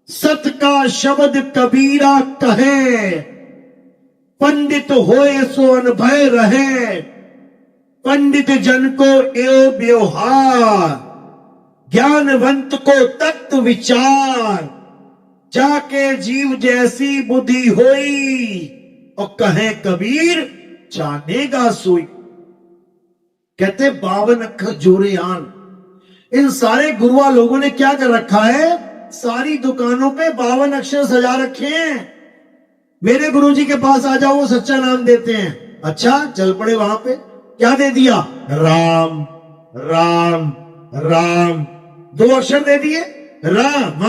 सत का शब्द कबीरा कहे, पंडित होए सो अनभय रहे, पंडित जन को एव व्यवहार, ज्ञानवंत को तत्व विचार, जाके जीव जैसी बुद्धि होई, और कहे कबीर जानेगा सोई। कहते 52 अक्षर जोरे आन। इन सारे गुरुआ लोगों ने क्या कर रखा है? सारी दुकानों पे 52 अक्षर सजा रखे हैं। मेरे गुरुजी के पास आ जाओ, वो सच्चा नाम देते हैं। अच्छा, चल पड़े वहां पे, क्या दे दिया? राम राम राम, 2 अक्षर दे दिए, राम,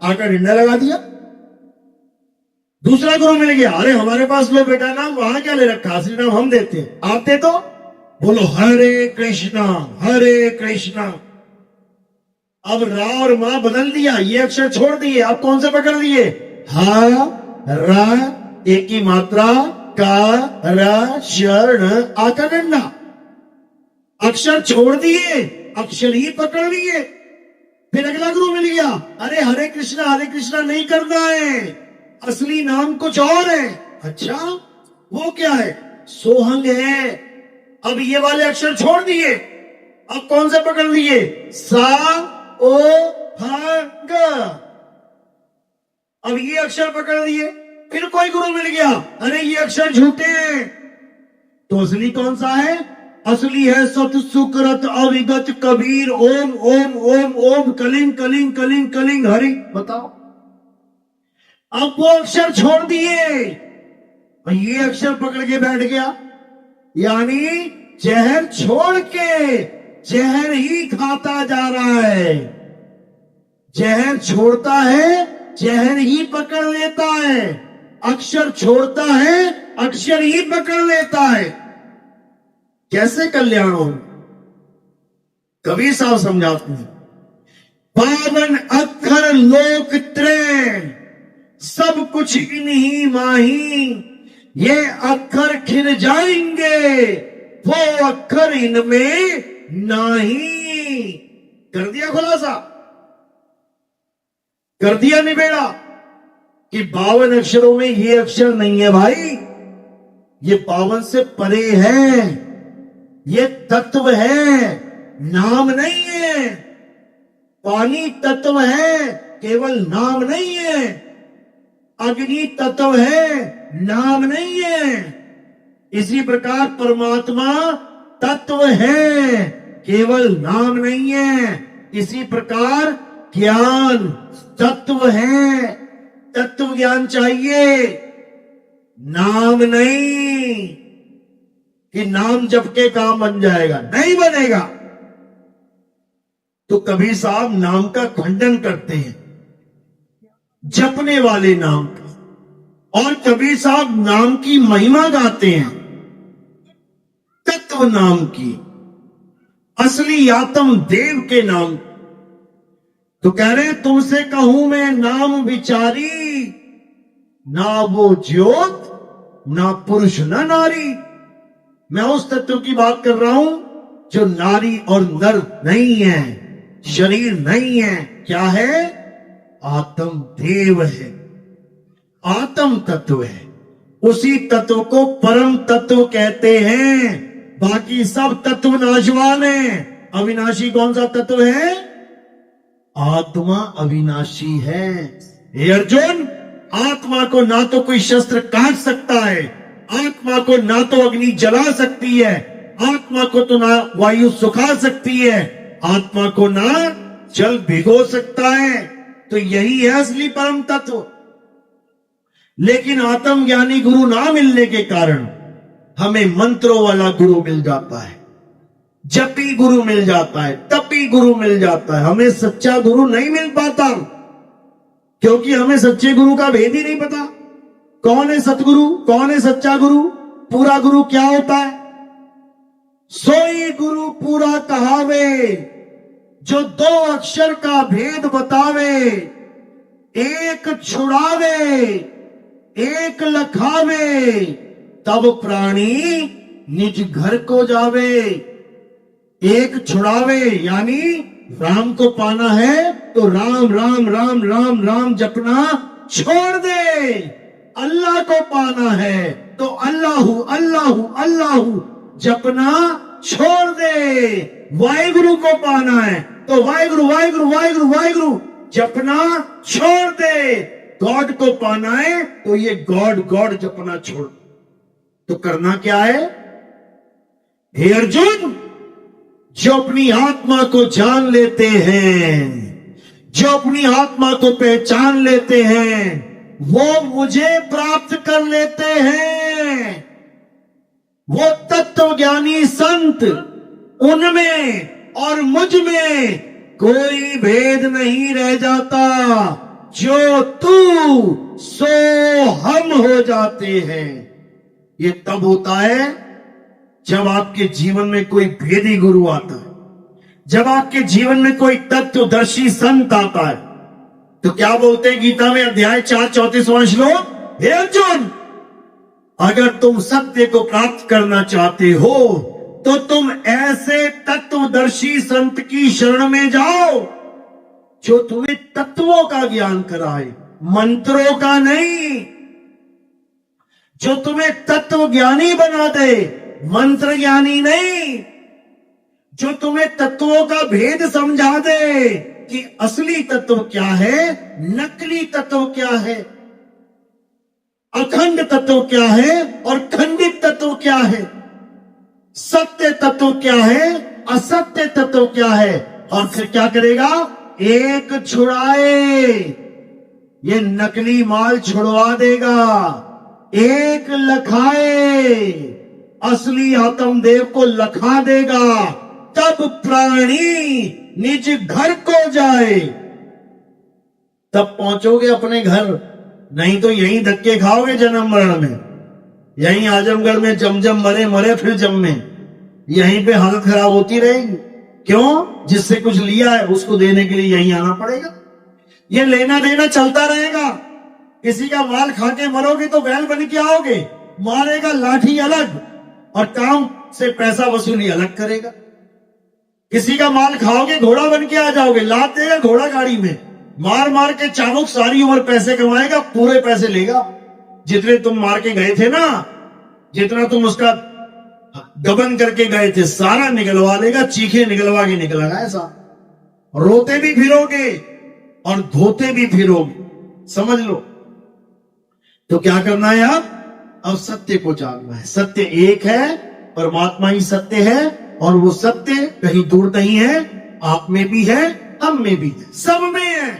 आकर डंडा लगा दिया। दूसरा गुरु मिल गया, अरे हमारे पास लो बेटा नाम, वहां क्या ले रखा? असली नाम हम देते हैं, आप दे दो। बोलो हरे कृष्णा हरे कृष्णा। अब रा और मां बदल दिया, ये अक्षर छोड़ दिए, अब कौन से पकड़ लिए? हा रा, एक ही मात्रा, का रा शर्ण, आका डंडा। अक्षर छोड़ दिए, अक्षर ही पकड़ लिए। फिर अगला गुरु मिल गया, अरे हरे कृष्णा नहीं करना है, असली नाम कुछ और है। अच्छा, वो क्या है? सोहंग है। अब ये वाले अक्षर छोड़ दिए, अब कौन से पकड़ लिए? सा ओ हंग। अब ये अक्षर पकड़ लिए। फिर कोई गुरु मिल गया, अरे ये अक्षर झूठे हैं, तो असली कौन सा है? असली है सत सुकृत अविगत कबीर। ओम ओम ओम ओम कलिंग कलिंग कलिंग कलिंग हरि। बताओ, अब वो अक्षर छोड़ दिए और ये अक्षर पकड़ के बैठ गया, यानी जहर छोड़ के जहर ही खाता जा रहा है। जहर छोड़ता है, जहर ही पकड़ लेता है। अक्षर छोड़ता है, अक्षर ही पकड़ लेता है। कैसे कल्याण हो? कबीर साहब समझाते हैं, पावन अक्षर लोक त्रय सब कुछ इन्हीं माही, ये अक्षर खिल जाएंगे वो अक्षर इनमें नहीं। कर दिया खुलासा, कर दिया निबेड़ा कि 52 अक्षरों में ये अक्षर नहीं है भाई, ये 52 से परे है, ये तत्व है, नाम नहीं है। पानी तत्व है, केवल नाम नहीं है। अग्नि तत्व है, नाम नहीं है। इसी प्रकार परमात्मा तत्व है, केवल नाम नहीं है। इसी प्रकार ज्ञान तत्व है, तत्व ज्ञान चाहिए, नाम नहीं कि नाम जप के काम बन जाएगा, नहीं बनेगा। तो कबीर साहब नाम का खंडन करते हैं, जपने वाले नाम का। और कबीर साहब नाम की महिमा गाते हैं, तत्व नाम की, असली आत्म देव के नाम। तो कह रहे तुमसे कहूं मैं नाम विचारी, ना वो ज्योत ना पुरुष ना नारी। मैं उस तत्व की बात कर रहा हूं जो नारी और नर नहीं है, शरीर नहीं है। क्या है? आत्म देव है, आत्म तत्व है। उसी तत्व को परम तत्व कहते हैं। बाकी सब तत्व नाशवान है। अविनाशी कौन सा तत्व है? आत्मा अविनाशी है। हे अर्जुन, आत्मा को ना तो कोई शस्त्र काट सकता है, आत्मा को ना तो अग्नि जला सकती है, आत्मा को तो ना वायु सुखा सकती है, आत्मा को ना जल भिगो सकता है। तो यही है असली परम तत्व। लेकिन आत्मज्ञानी गुरु ना मिलने के कारण हमें मंत्रों वाला गुरु मिल जाता है, जपी गुरु मिल जाता है, तपी गुरु मिल जाता है। हमें सच्चा गुरु नहीं मिल पाता, क्योंकि हमें सच्चे गुरु का भेद ही नहीं पता। कौन है सतगुरु, कौन है सच्चा गुरु, पूरा गुरु क्या होता है? सोई गुरु पूरा कहावे, जो 2 अक्षर का भेद बतावे। एक छुड़ावे, एक लखावे, तब प्राणी निज घर को जावे। एक छुड़ावे यानी राम को पाना है तो राम राम राम राम राम जपना छोड़ दे। अल्लाह को पाना है तो अल्लाहू अल्लाहू अल्लाहू जपना छोड़ दे। वाहिगुरु को पाना है तो वाहिगुरु वाहिगुरु वाहिगुरु वाहिगुरु जपना छोड़ दे। गॉड को पाना है तो ये गॉड गॉड जपना छोड़। तो करना क्या है? हे अर्जुन, जो अपनी आत्मा को जान लेते हैं, जो अपनी आत्मा को पहचान लेते हैं, वो मुझे प्राप्त कर लेते हैं। वो तत्व ज्ञानी संत, उनमें और मुझ में कोई भेद नहीं रह जाता। जो तू सो हम हो जाते हैं। ये तब होता है जब आपके जीवन में कोई भेदी गुरु आता है, जब आपके जीवन में कोई तत्वदर्शी संत आता है। तो क्या बोलते हैं गीता में अध्याय 4:34वां श्लोक? हे अर्जुन, अगर तुम सत्य को प्राप्त करना चाहते हो तो तुम ऐसे तत्वदर्शी संत की शरण में जाओ जो तुम्हें तत्वों का ज्ञान कराए, मंत्रों का नहीं। जो तुम्हें तत्व ज्ञानी बना दे, मंत्र ज्ञानी नहीं। जो तुम्हें तत्वों का भेद समझा दे कि असली तत्व क्या है, नकली तत्व क्या है, अखंड तत्व क्या है और खंडित तत्व क्या है। सत्य तत्व क्या है, असत्य तत्व क्या है, और फिर क्या करेगा, एक छुड़ाए, ये नकली माल छुड़वा देगा, एक लखाए, असली आत्मदेव को लखा देगा, तब प्राणी निज घर को जाए, तब पहुंचोगे अपने घर, नहीं तो यहीं धक्के खाओगे जन्म मरण में, यहीं आजमगढ़ में जम मरे मरे फिर जम में, यहीं पे हालत खराब होती रहेगी। क्यों? जिससे कुछ लिया है उसको देने के लिए यहीं आना पड़ेगा, ये लेना देना चलता रहेगा। किसी का माल खा के मरोगे तो बैल बन के आओगे, मारेगा लाठी अलग और काम से पैसा वसूली अलग करेगा। किसी का माल खाओगे घोड़ा बन के आ जाओगे, लाद देगा घोड़ा गाड़ी में, मार मार के चाबुक सारी उम्र पैसे कमाएगा, पूरे पैसे लेगा, जितने तुम मार के गए थे ना, जितना तुम उसका गबन करके गए थे सारा निकलवा लेगा, चीखे निकलवा के निकलेगा। ऐसा रोते भी फिरोगे और धोते भी फिरोगे, समझ लो। तो क्या करना है अब सत्य को जानना है। सत्य एक है, परमात्मा ही सत्य है, और वो सत्य कहीं दूर नहीं है, आप में भी है, हम में भी है, सब में है,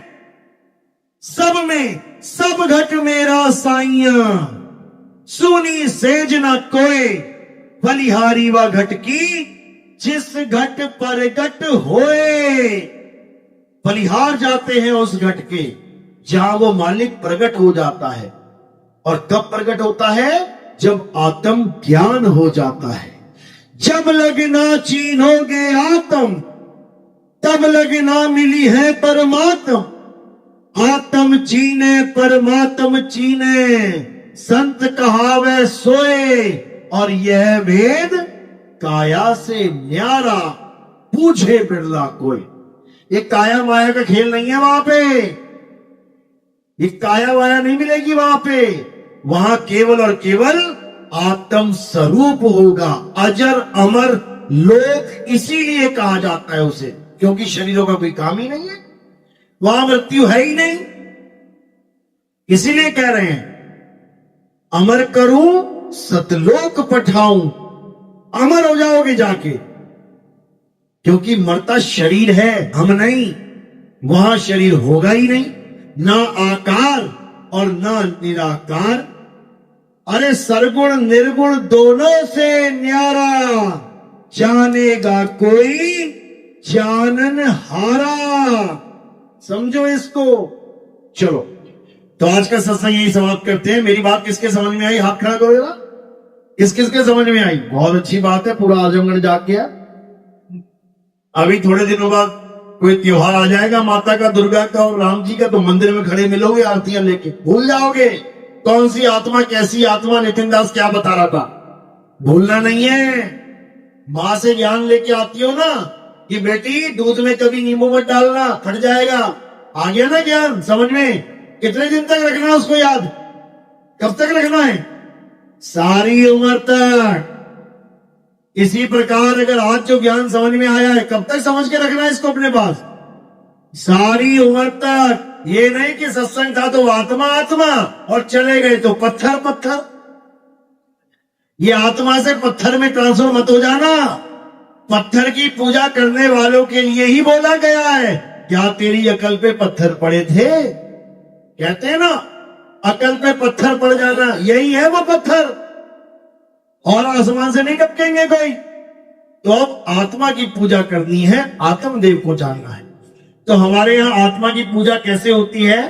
सब में, सब घट मेरा साइया, सुनी सेज न कोई, बलिहारी व घट की, जिस घट पर घट होए। बलिहार जाते हैं उस घट के जहां वो मालिक प्रकट हो जाता है, और कब प्रकट होता है, जब आत्म ज्ञान हो जाता है। जब लगना चीनोगे आत्म, तब लगना मिली है परमात्म, आत्म चीने परमात्म चीने, संत कहावे सोए, और यह वेद काया से न्यारा, पूछे बिरला कोई। ये काया माया का खेल नहीं है वहां पे, ये काया वाया नहीं मिलेगी वहां पे, वहां केवल और केवल आत्म स्वरूप होगा। अजर अमर लोक इसीलिए कहा जाता है उसे, क्योंकि शरीरों का कोई काम ही नहीं है, वहां मृत्यु है ही नहीं, इसीलिए कह रहे हैं अमर करूं सतलोक पठाऊं, अमर हो जाओगे जाके, क्योंकि मरता शरीर है, हम नहीं, वहां शरीर होगा ही नहीं, ना आकार और ना निराकार। अरे सरगुण निर्गुण दोनों से न्यारा, जानेगा कोई जानन हारा, समझो इसको। चलो तो आज का सत्संग यही समाप्त करते हैं। मेरी बात किसके समझ में आई, हाथ खड़ा करो जरा, किस किस के समझ में आई? बहुत अच्छी बात है, पूरा आजमगढ़ जाग गया। अभी थोड़े दिनों बाद कोई त्योहार आ जाएगा माता का, दुर्गा का और राम जी का, तो मंदिर में खड़े मिलोगे आरतियां लेके, भूल जाओगे कौन सी आत्मा कैसी आत्मा नितिन दास क्या बता रहा था, भूलना नहीं है। माँ से ज्ञान लेके आती हो ना कि बेटी दूध में कभी नींबू मत डालना, फट जाएगा, आ गया ना ज्ञान समझ में। कितने दिन तक रखना है उसको याद, कब तक रखना है? सारी उम्र तक। इसी प्रकार अगर आज जो ज्ञान समझ में आया है, कब तक समझ के रखना है इसको अपने पास? सारी उम्र तक। ये नहीं कि सत्संग था तो आत्मा आत्मा और चले गए तो पत्थर पत्थर। ये आत्मा से पत्थर में ट्रांसफर मत हो जाना। पत्थर की पूजा करने वालों के लिए ही बोला गया है। क्या तेरी अकल पे पत्थर पड़े थे? कहते हैं ना अकल पे पत्थर पड़ जाना, यही है वो पत्थर, और आसमान से नहीं टपकेंगे कोई। तो अब आत्मा की पूजा करनी है, आत्मदेव को जानना है। तो हमारे यहाँ आत्मा की पूजा कैसे होती है?